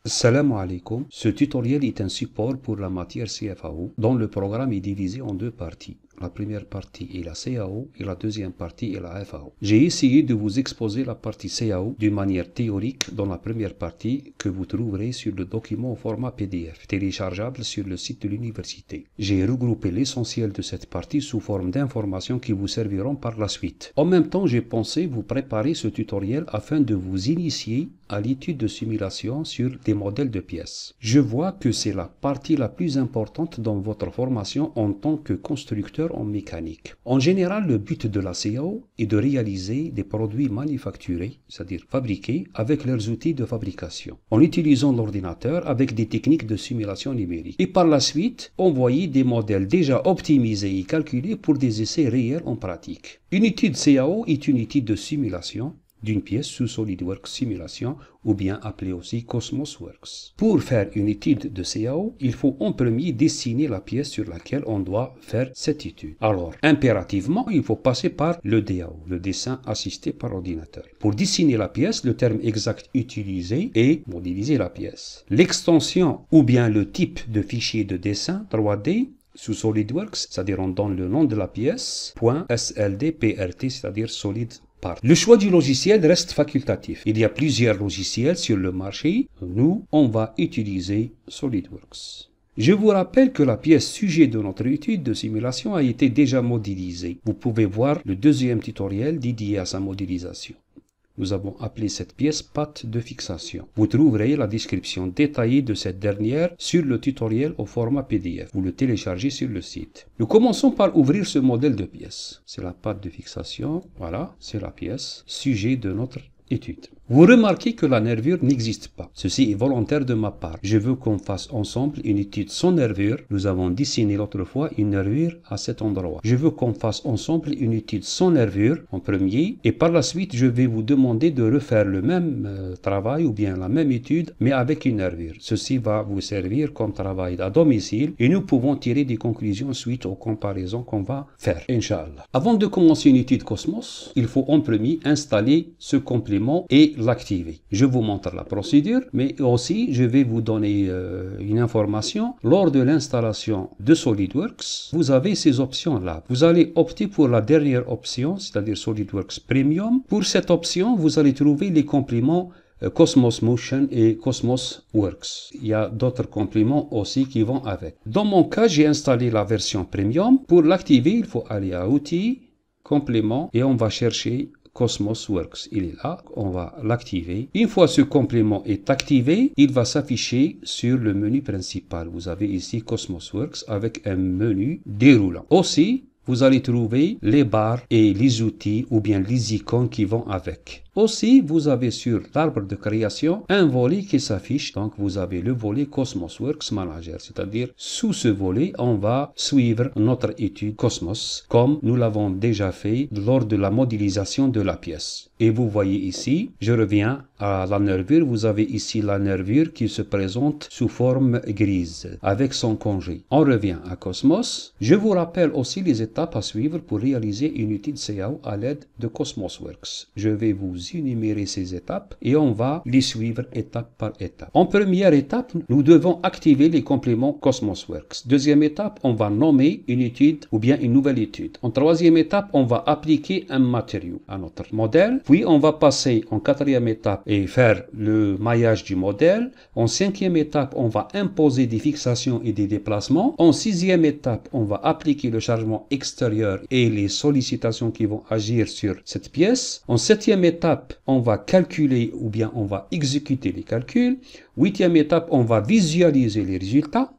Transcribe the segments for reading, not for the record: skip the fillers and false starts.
Salam alaikum. Ce tutoriel est un support pour la matière CFAO dont le programme est divisé en deux parties. La première partie est la CAO et la deuxième partie est la FAO. J'ai essayé de vous exposer la partie CAO d'une manière théorique dans la première partie que vous trouverez sur le document au format PDF, téléchargeable sur le site de l'université. J'ai regroupé l'essentiel de cette partie sous forme d'informations qui vous serviront par la suite. En même temps, j'ai pensé vous préparer ce tutoriel afin de vous initier à l'étude de simulation sur des modèles de pièces. Je vois que c'est la partie la plus importante dans votre formation en tant que constructeur en mécanique. En général, le but de la CAO est de réaliser des produits manufacturés, c'est-à-dire fabriqués, avec leurs outils de fabrication, en utilisant l'ordinateur avec des techniques de simulation numérique. Et par la suite, envoyer des modèles déjà optimisés et calculés pour des essais réels en pratique. Une étude CAO est une étude de simulation d'une pièce sous SolidWorks Simulation ou bien appelée aussi CosmosWorks. Pour faire une étude de CAO, il faut en premier dessiner la pièce sur laquelle on doit faire cette étude. Alors, impérativement, il faut passer par le DAO, le dessin assisté par ordinateur. Pour dessiner la pièce, le terme exact utilisé est modéliser la pièce. L'extension ou bien le type de fichier de dessin 3D sous SolidWorks, c'est-à-dire on donne le nom de la pièce, .sldprt, c'est-à-dire solid. Le choix du logiciel reste facultatif. Il y a plusieurs logiciels sur le marché. Nous, on va utiliser SolidWorks. Je vous rappelle que la pièce sujet de notre étude de simulation a été déjà modélisée. Vous pouvez voir le deuxième tutoriel dédié à sa modélisation. Nous avons appelé cette pièce patte de fixation. Vous trouverez la description détaillée de cette dernière sur le tutoriel au format PDF. Vous le téléchargez sur le site. Nous commençons par ouvrir ce modèle de pièce. C'est la patte de fixation. Voilà, c'est la pièce sujet de notre étude. Vous remarquez que la nervure n'existe pas. Ceci est volontaire de ma part. Je veux qu'on fasse ensemble une étude sans nervure. Nous avons dessiné l'autre fois une nervure à cet endroit. Je veux qu'on fasse ensemble une étude sans nervure en premier et par la suite je vais vous demander de refaire le même travail ou bien la même étude mais avec une nervure. Ceci va vous servir comme travail à domicile et nous pouvons tirer des conclusions suite aux comparaisons qu'on va faire, Inch'Allah. Avant de commencer une étude Cosmos, il faut en premier installer ce complément et l'activer. Je vous montre la procédure, mais aussi je vais vous donner une information. Lors de l'installation de SolidWorks, vous avez ces options-là. Vous allez opter pour la dernière option, c'est-à-dire SolidWorks Premium. Pour cette option, vous allez trouver les compléments Cosmos Motion et Cosmos Works. Il y a d'autres compléments aussi qui vont avec. Dans mon cas, j'ai installé la version Premium. Pour l'activer, il faut aller à Outils, Compléments et on va chercher CosmosWorks, il est là, on va l'activer. Une fois ce complément est activé, il va s'afficher sur le menu principal. Vous avez ici CosmosWorks avec un menu déroulant. Aussi, vous allez trouver les barres et les outils ou bien les icônes qui vont avec. Aussi, vous avez sur l'arbre de création un volet qui s'affiche. Donc, vous avez le volet CosmosWorks Manager. C'est-à-dire, sous ce volet, on va suivre notre étude Cosmos, comme nous l'avons déjà fait lors de la modélisation de la pièce. Et vous voyez ici, je reviens à la nervure. Vous avez ici la nervure qui se présente sous forme grise, avec son congé. On revient à Cosmos. Je vous rappelle aussi les étapes à suivre pour réaliser une étude CAO à l'aide de CosmosWorks. Je vais vous énumérer ces étapes et on va les suivre étape par étape. En première étape, nous devons activer les compléments CosmosWorks. Deuxième étape, on va nommer une étude ou bien une nouvelle étude. En troisième étape, on va appliquer un matériau à notre modèle. Puis, on va passer en quatrième étape et faire le maillage du modèle. En cinquième étape, on va imposer des fixations et des déplacements. En sixième étape, on va appliquer le chargement extérieur et les sollicitations qui vont agir sur cette pièce. En septième étape, on va calculer ou bien on va exécuter les calculs. Huitième étape, on va visualiser les résultats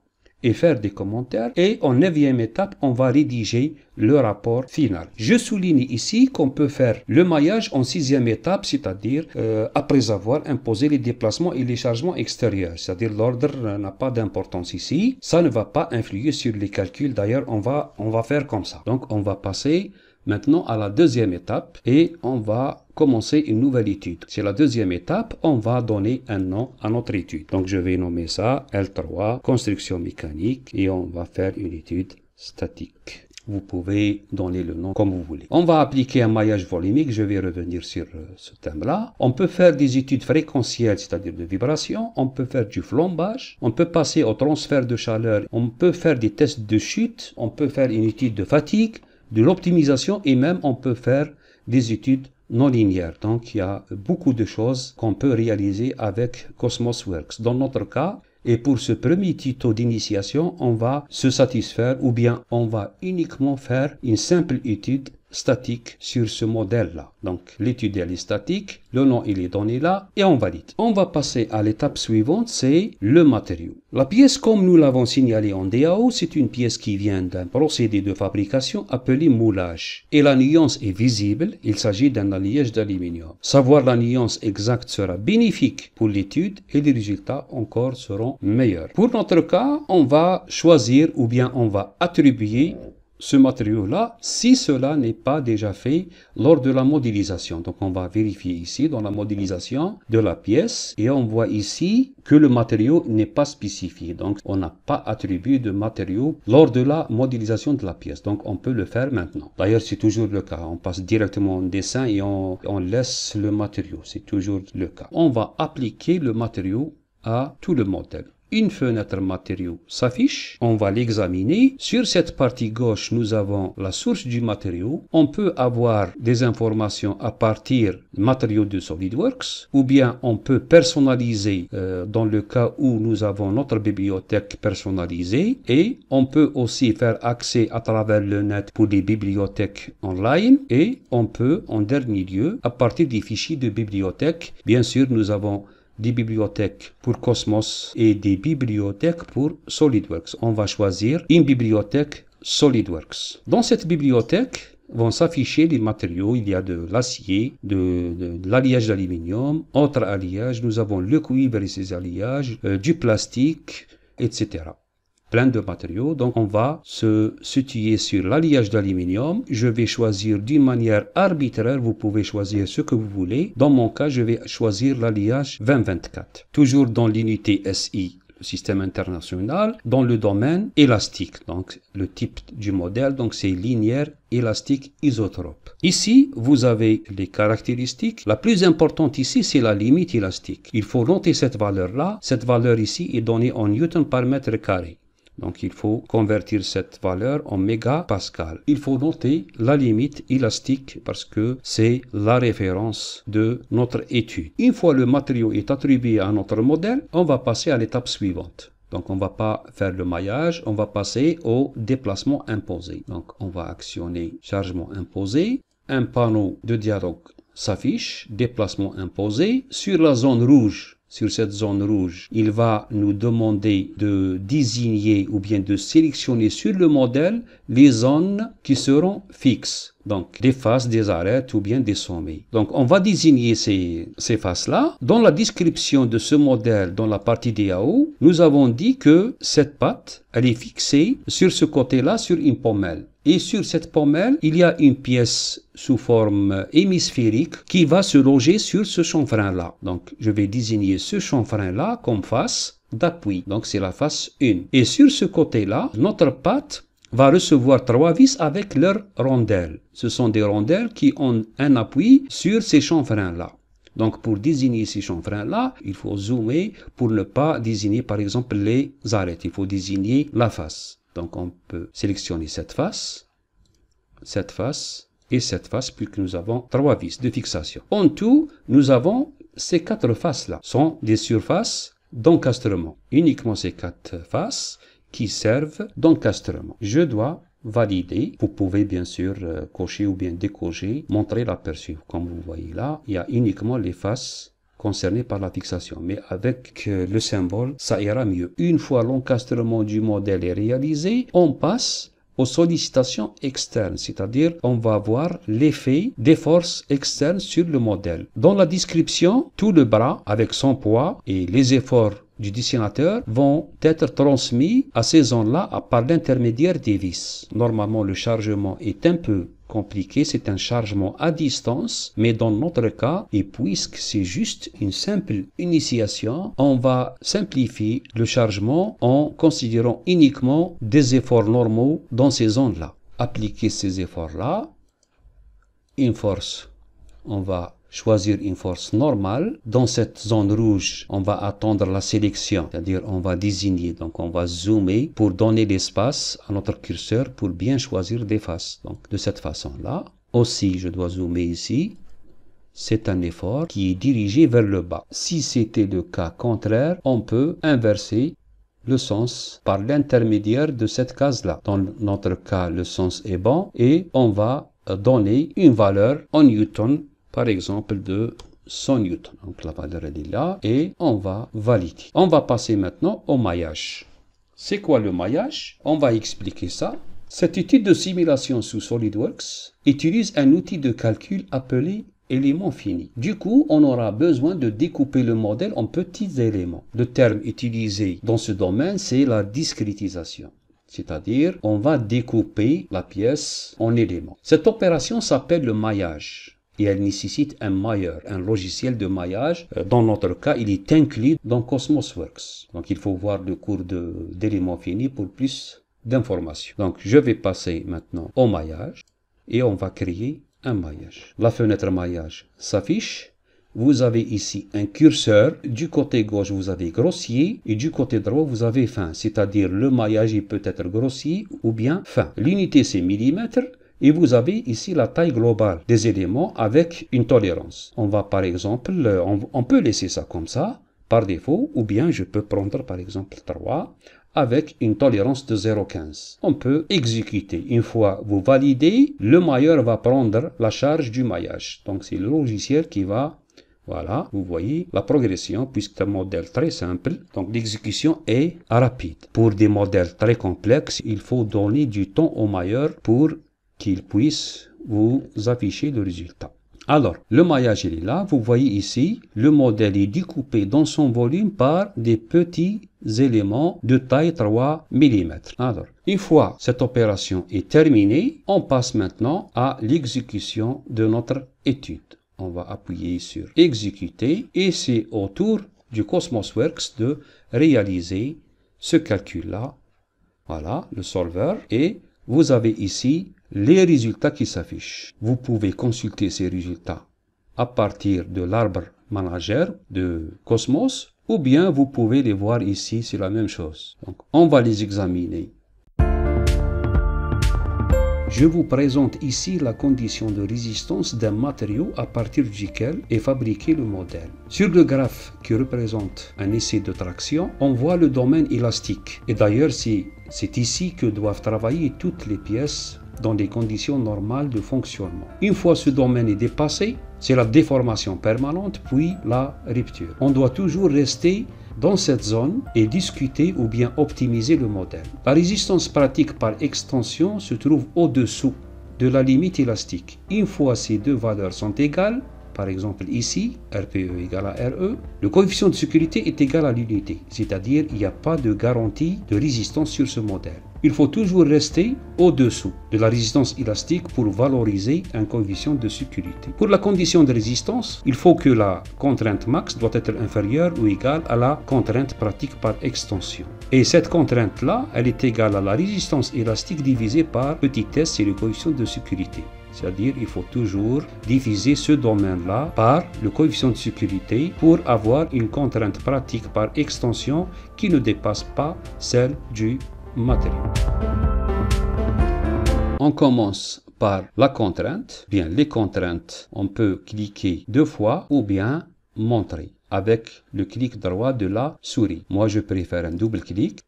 et faire des commentaires. Et en neuvième étape, on va rédiger le rapport final. Je souligne ici qu'on peut faire le maillage en sixième étape, c'est-à-dire après avoir imposé les déplacements et les chargements extérieurs. C'est-à-dire l'ordre n'a pas d'importance ici. Ça ne va pas influer sur les calculs. D'ailleurs, on va faire comme ça. Donc, on va passer maintenant à la deuxième étape et on va commencer une nouvelle étude. C'est la deuxième étape, on va donner un nom à notre étude. Donc je vais nommer ça L3, construction mécanique et on va faire une étude statique. Vous pouvez donner le nom comme vous voulez. On va appliquer un maillage volumique, je vais revenir sur ce thème-là. On peut faire des études fréquentielles, c'est-à-dire de vibration. On peut faire du flambage. On peut passer au transfert de chaleur. On peut faire des tests de chute. On peut faire une étude de fatigue, de l'optimisation et même on peut faire des études non linéaires. Donc il y a beaucoup de choses qu'on peut réaliser avec Cosmos Works. Dans notre cas, et pour ce premier tuto d'initiation, on va se satisfaire ou bien on va uniquement faire une simple étude statique sur ce modèle-là. Donc l'étude elle est statique, le nom il est donné là et on valide. On va passer à l'étape suivante, c'est le matériau. La pièce comme nous l'avons signalé en DAO, c'est une pièce qui vient d'un procédé de fabrication appelé moulage. Et la nuance est visible, il s'agit d'un alliage d'aluminium. Savoir la nuance exacte sera bénéfique pour l'étude et les résultats encore seront meilleurs. Pour notre cas, on va choisir ou bien on va attribuer ce matériau-là, si cela n'est pas déjà fait lors de la modélisation. Donc on va vérifier ici dans la modélisation de la pièce et on voit ici que le matériau n'est pas spécifié. Donc on n'a pas attribué de matériau lors de la modélisation de la pièce. Donc on peut le faire maintenant. D'ailleurs c'est toujours le cas. On passe directement au dessin et on laisse le matériau. C'est toujours le cas. On va appliquer le matériau à tout le modèle. Une fenêtre matériau s'affiche, on va l'examiner. Sur cette partie gauche, nous avons la source du matériau. On peut avoir des informations à partir du matériau de SolidWorks, ou bien on peut personnaliser dans le cas où nous avons notre bibliothèque personnalisée, et on peut aussi faire accès à travers le net pour des bibliothèques online, et on peut en dernier lieu, à partir des fichiers de bibliothèque, bien sûr nous avons des bibliothèques pour Cosmos et des bibliothèques pour SolidWorks. On va choisir une bibliothèque SolidWorks. Dans cette bibliothèque vont s'afficher les matériaux. Il y a de l'acier, de l'alliage d'aluminium, autres alliages. Nous avons le cuivre et ses alliages, du plastique, etc. Plein de matériaux, donc on va se situer sur l'alliage d'aluminium. Je vais choisir d'une manière arbitraire, vous pouvez choisir ce que vous voulez. Dans mon cas, je vais choisir l'alliage 2024. Toujours dans l'unité SI, le système international, dans le domaine élastique. Donc le type du modèle, donc c'est linéaire, élastique, isotrope. Ici, vous avez les caractéristiques. La plus importante ici, c'est la limite élastique. Il faut noter cette valeur-là. Cette valeur ici est donnée en newton par mètre carré. Donc il faut convertir cette valeur en mégapascal. Il faut noter la limite élastique parce que c'est la référence de notre étude. Une fois le matériau est attribué à notre modèle, on va passer à l'étape suivante. Donc on ne va pas faire le maillage, on va passer au déplacement imposé. Donc on va actionner chargement imposé. Un panneau de dialogue s'affiche, déplacement imposé. Sur la zone rouge, sur cette zone rouge, il va nous demander de désigner ou bien de sélectionner sur le modèle les zones qui seront fixes. Donc, des faces, des arêtes ou bien des sommets. Donc, on va désigner ces faces-là. Dans la description de ce modèle, dans la partie DAO, nous avons dit que cette patte, elle est fixée sur ce côté-là, sur une pommelle. Et sur cette pommelle, il y a une pièce sous forme hémisphérique qui va se loger sur ce chanfrein-là. Donc, je vais désigner ce chanfrein-là comme face d'appui. Donc, c'est la face 1. Et sur ce côté-là, notre patte va recevoir 3 vis avec leurs rondelles. Ce sont des rondelles qui ont un appui sur ces chanfreins-là. Donc, pour désigner ces chanfreins-là, il faut zoomer pour ne pas désigner, par exemple, les arêtes. Il faut désigner la face. Donc, on peut sélectionner cette face et cette face, puisque nous avons 3 vis de fixation. En tout, nous avons ces 4 faces-là. Ce sont des surfaces d'encastrement. Uniquement ces 4 faces qui servent d'encastrement. Je dois valider. Vous pouvez bien sûr cocher ou bien décocher, montrer l'aperçu. Comme vous voyez là, il y a uniquement les faces concernées par la fixation. Mais avec le symbole, ça ira mieux. Une fois l'encastrement du modèle est réalisé, on passe aux sollicitations externes, c'est-à-dire on va voir l'effet des forces externes sur le modèle. Dans la description, tout le bras avec son poids et les efforts du dessinateur vont être transmis à ces zones-là par l'intermédiaire des vis. Normalement, le chargement est un peu compliqué, c'est un chargement à distance, mais dans notre cas, et puisque c'est juste une simple initiation, on va simplifier le chargement en considérant uniquement des efforts normaux dans ces zones-là. appliquer ces efforts-là. Une force, on va choisir une force normale. Dans cette zone rouge, on va attendre la sélection, c'est-à-dire on va désigner, donc on va zoomer pour donner l'espace à notre curseur pour bien choisir des faces. Donc de cette façon-là, aussi je dois zoomer ici. C'est un effort qui est dirigé vers le bas. Si c'était le cas contraire, on peut inverser le sens par l'intermédiaire de cette case-là. Dans notre cas, le sens est bon et on va donner une valeur en newton, par exemple de 100 newtons. Donc la valeur elle est là et on va valider. On va passer maintenant au maillage. C'est quoi le maillage? On va expliquer ça. Cette étude de simulation sous SolidWorks utilise un outil de calcul appelé élément fini. Du coup, on aura besoin de découper le modèle en petits éléments. Le terme utilisé dans ce domaine, c'est la discrétisation. C'est-à-dire, on va découper la pièce en éléments. Cette opération s'appelle le maillage. Et elle nécessite un mailleur, un logiciel de maillage. Dans notre cas, il est inclus dans CosmosWorks. Donc, il faut voir le cours d'éléments finis pour plus d'informations. Donc, je vais passer maintenant au maillage et on va créer un maillage. La fenêtre maillage s'affiche. Vous avez ici un curseur. Du côté gauche, vous avez grossier et du côté droit, vous avez fin. C'est-à-dire le maillage il peut être grossier ou bien fin. L'unité, c'est millimètres. Et vous avez ici la taille globale des éléments avec une tolérance. On va par exemple, on peut laisser ça comme ça, par défaut, ou bien je peux prendre par exemple 3 avec une tolérance de 0,15. On peut exécuter. Une fois vous validez, le mailleur va prendre la charge du maillage. Donc c'est le logiciel qui va, voilà, vous voyez la progression puisque c'est un modèle très simple. Donc l'exécution est rapide. Pour des modèles très complexes, il faut donner du temps au mailleur pour qu'il puisse vous afficher le résultat. Alors, le maillage il est là. Vous voyez ici, le modèle est découpé dans son volume par des petits éléments de taille 3 mm. Alors, une fois cette opération est terminée, on passe maintenant à l'exécution de notre étude. On va appuyer sur exécuter et c'est au tour du CosmosWorks de réaliser ce calcul-là. Voilà, le solver. Et vous avez ici les résultats qui s'affichent. Vous pouvez consulter ces résultats à partir de l'arbre manager de Cosmos ou bien vous pouvez les voir ici, c'est la même chose. Donc, on va les examiner. Je vous présente ici la condition de résistance d'un matériau à partir duquel est fabriqué le modèle. Sur le graphe qui représente un essai de traction, on voit le domaine élastique. Et d'ailleurs, c'est ici que doivent travailler toutes les pièces dans des conditions normales de fonctionnement. Une fois ce domaine est dépassé, c'est la déformation permanente puis la rupture. On doit toujours rester dans cette zone et discuter ou bien optimiser le modèle. La résistance pratique par extension se trouve au-dessous de la limite élastique. Une fois ces deux valeurs sont égales, par exemple ici, RPE égale à RE, le coefficient de sécurité est égal à l'unité, c'est-à-dire il n'y a pas de garantie de résistance sur ce modèle. Il faut toujours rester au-dessous de la résistance élastique pour valoriser un coefficient de sécurité. Pour la condition de résistance, il faut que la contrainte max doit être inférieure ou égale à la contrainte pratique par extension. Et cette contrainte-là, elle est égale à la résistance élastique divisée par petit s, c'est le coefficient de sécurité. C'est-à-dire il faut toujours diviser ce domaine-là par le coefficient de sécurité pour avoir une contrainte pratique par extension qui ne dépasse pas celle du matériau. On commence par la contrainte. Bien, les contraintes, on peut cliquer 2 fois ou bien montrer avec le clic droit de la souris. Moi, je préfère un double clic.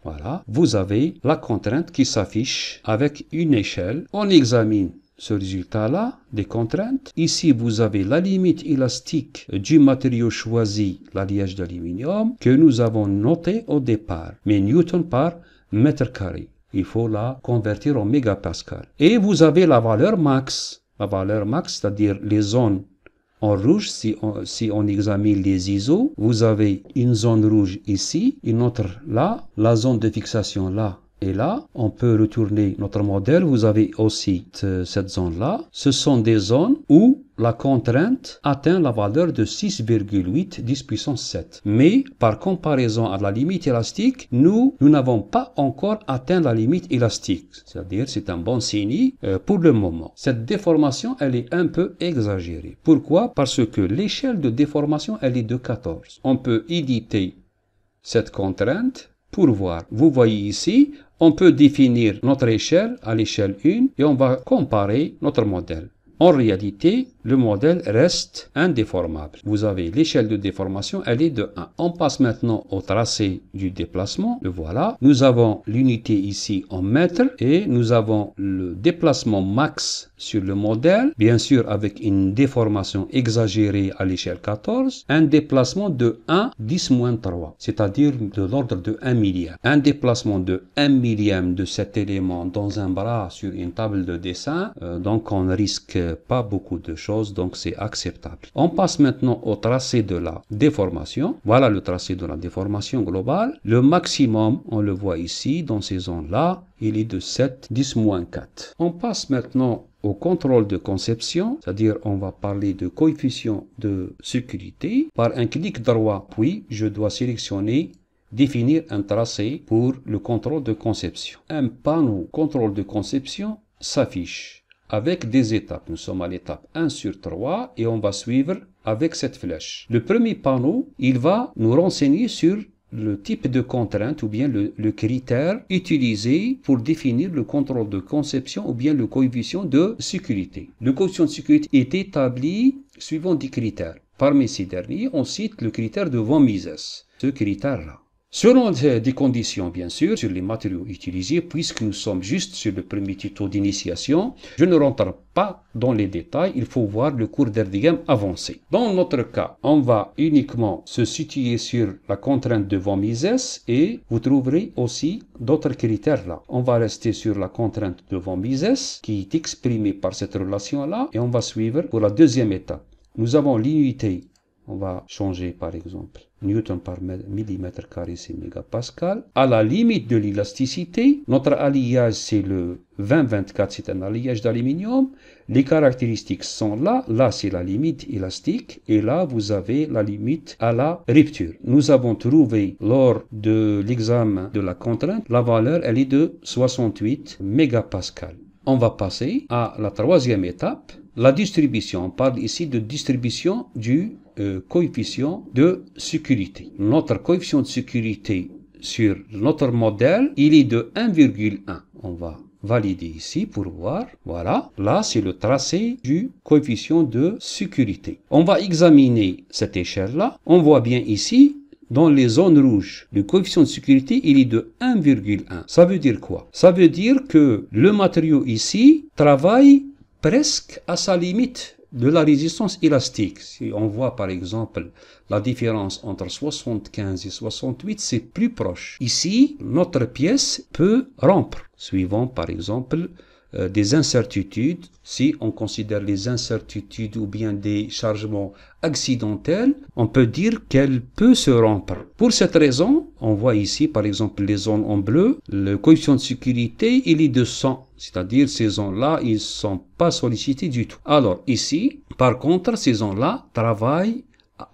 Voilà, vous avez la contrainte qui s'affiche avec une échelle. On examine ce résultat-là, des contraintes. Ici, vous avez la limite élastique du matériau choisi, l'alliage d'aluminium, que nous avons noté au départ, mais newton par mètre carré. Il faut la convertir en mégapascal. Et vous avez la valeur max. La valeur max, c'est-à-dire les zones en rouge, si on examine les ISO, vous avez une zone rouge ici, une autre là, la zone de fixation là. Et là, on peut retourner notre modèle. Vous avez aussi cette zone-là. Ce sont des zones où la contrainte atteint la valeur de 6,8 10 puissance 7. Mais par comparaison à la limite élastique, nous n'avons pas encore atteint la limite élastique. C'est-à-dire c'est un bon signe pour le moment. Cette déformation, elle est un peu exagérée. Pourquoi? Parce que l'échelle de déformation, elle est de 14. On peut éditer cette contrainte pour voir. Vous voyez ici, on peut définir notre échelle à l'échelle 1 et on va comparer notre modèle. En réalité, le modèle reste indéformable. Vous avez l'échelle de déformation, elle est de 1. On passe maintenant au tracé du déplacement. Le voilà. Nous avons l'unité ici en mètres et nous avons le déplacement max sur le modèle, bien sûr avec une déformation exagérée à l'échelle 14, un déplacement de 1 10-3, c'est-à-dire de l'ordre de 1 millième. Un déplacement de 1 millième de cet élément dans un bras sur une table de dessin, donc on risque pas beaucoup de choses, donc c'est acceptable. On passe maintenant au tracé de la déformation. Voilà le tracé de la déformation globale. Le maximum, on le voit ici, dans ces zones-là, il est de 7 10-4. On passe maintenant au contrôle de conception, c'est-à-dire on va parler de coefficient de sécurité. Par un clic droit, puis je dois sélectionner définir un tracé pour le contrôle de conception. Un panneau contrôle de conception s'affiche avec des étapes. Nous sommes à l'étape 1 sur 3 et on va suivre avec cette flèche. Le premier panneau, il va nous renseigner sur le type de contrainte ou bien le critère utilisé pour définir le contrôle de conception ou bien le coefficient de sécurité. Le coefficient de sécurité est établi suivant des critères. Parmi ces derniers, on cite le critère de von Mises. Ce critère-là, selon des conditions, bien sûr, sur les matériaux utilisés, puisque nous sommes juste sur le premier tuto d'initiation, je ne rentre pas dans les détails, il faut voir le cours d'Erdeghem avancé. Dans notre cas, on va uniquement se situer sur la contrainte de von Mises et vous trouverez aussi d'autres critères là. On va rester sur la contrainte de von Mises qui est exprimée par cette relation-là et on va suivre pour la deuxième étape. Nous avons l'unité. On va changer par exemple Newton par millimètre carré, c'est mégapascal. À la limite de l'élasticité, notre alliage c'est le 20-24, c'est un alliage d'aluminium. Les caractéristiques sont là. Là c'est la limite élastique et là vous avez la limite à la rupture. Nous avons trouvé lors de l'examen de la contrainte, la valeur elle est de 68 mégapascal. On va passer à la troisième étape. La distribution, on parle ici de distribution du coefficient de sécurité. Notre coefficient de sécurité sur notre modèle, il est de 1,1. On va valider ici pour voir. Voilà, là c'est le tracé du coefficient de sécurité. On va examiner cette échelle-là. On voit bien ici, dans les zones rouges, le coefficient de sécurité, il est de 1,1. Ça veut dire quoi? Ça veut dire que le matériau ici travaille presque à sa limite de la résistance élastique. Si on voit par exemple la différence entre 75 et 68, c'est plus proche. Ici, notre pièce peut rompre, suivant par exemple des incertitudes. Si on considère les incertitudes ou bien des chargements accidentels, on peut dire qu'elle peut se rompre. Pour cette raison, on voit ici par exemple les zones en bleu, le coefficient de sécurité il est de 100, c'est-à-dire ces zones-là, ils ne sont pas sollicités du tout. Alors ici, par contre, ces zones-là travaillent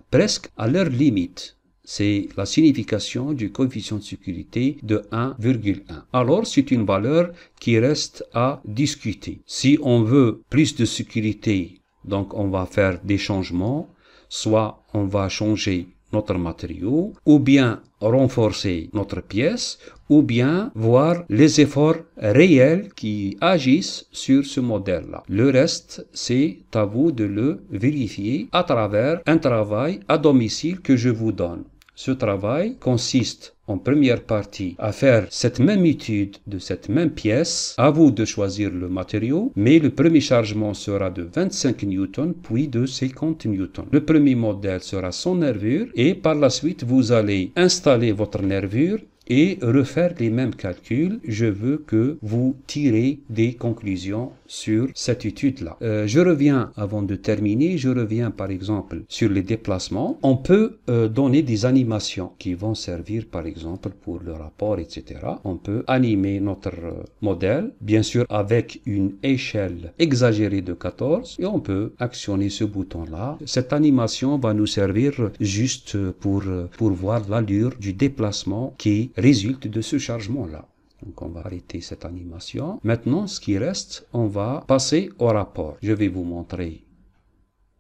presque à leur limite. C'est la signification du coefficient de sécurité de 1,1. Alors, c'est une valeur qui reste à discuter. Si on veut plus de sécurité, donc on va faire des changements, soit on va changer notre matériau, ou bien renforcer notre pièce, ou bien voir les efforts réels qui agissent sur ce modèle-là. Le reste, c'est à vous de le vérifier à travers un travail à domicile que je vous donne. Ce travail consiste en première partie à faire cette même étude de cette même pièce. À vous de choisir le matériau, mais le premier chargement sera de 25 newtons puis de 50 newtons. Le premier modèle sera sans nervure et par la suite vous allez installer votre nervure et refaire les mêmes calculs. Je veux que vous tirez des conclusions sur cette étude-là. Je reviens, avant de terminer, je reviens par exemple sur les déplacements. On peut donner des animations qui vont servir par exemple pour le rapport, etc. On peut animer notre modèle, bien sûr avec une échelle exagérée de 14, et on peut actionner ce bouton-là. Cette animation va nous servir juste pour voir l'allure du déplacement qui résulte de ce chargement-là. Donc on va arrêter cette animation. Maintenant, ce qui reste, on va passer au rapport. Je vais vous montrer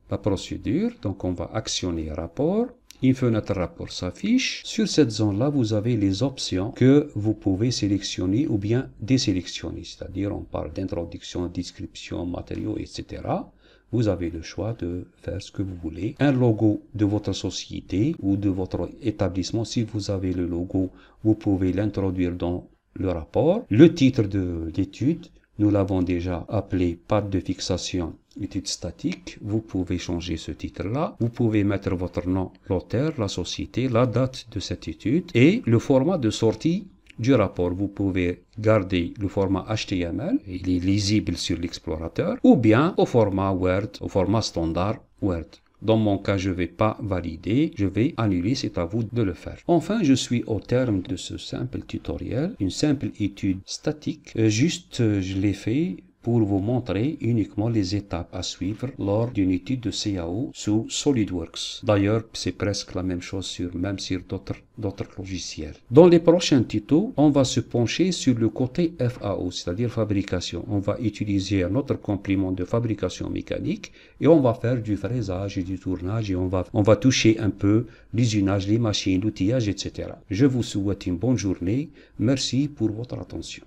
la procédure. Donc on va actionner rapport. Une fenêtre rapport s'affiche. Sur cette zone-là, vous avez les options que vous pouvez sélectionner ou bien désélectionner. C'est-à-dire, on parle d'introduction, description, matériaux, etc. Vous avez le choix de faire ce que vous voulez. Un logo de votre société ou de votre établissement. Si vous avez le logo, vous pouvez l'introduire dans le rapport. Le titre de l'étude, nous l'avons déjà appelé pâte de fixation, étude statique. Vous pouvez changer ce titre-là. Vous pouvez mettre votre nom, l'auteur, la société, la date de cette étude et le format de sortie du rapport. Vous pouvez garder le format HTML, il est lisible sur l'explorateur, ou bien au format Word, au format standard Word. Dans mon cas, je ne vais pas valider, je vais annuler, c'est à vous de le faire. Enfin, je suis au terme de ce simple tutoriel, une simple étude statique. Je l'ai fait pour vous montrer uniquement les étapes à suivre lors d'une étude de CAO sous SolidWorks. D'ailleurs, c'est presque la même chose même sur d'autres logiciels. Dans les prochains tutos, on va se pencher sur le côté FAO, c'est-à-dire fabrication. On va utiliser un autre complément de fabrication mécanique et on va faire du fraisage et du tournage et on va toucher un peu l'usinage, les machines, l'outillage, etc. Je vous souhaite une bonne journée. Merci pour votre attention.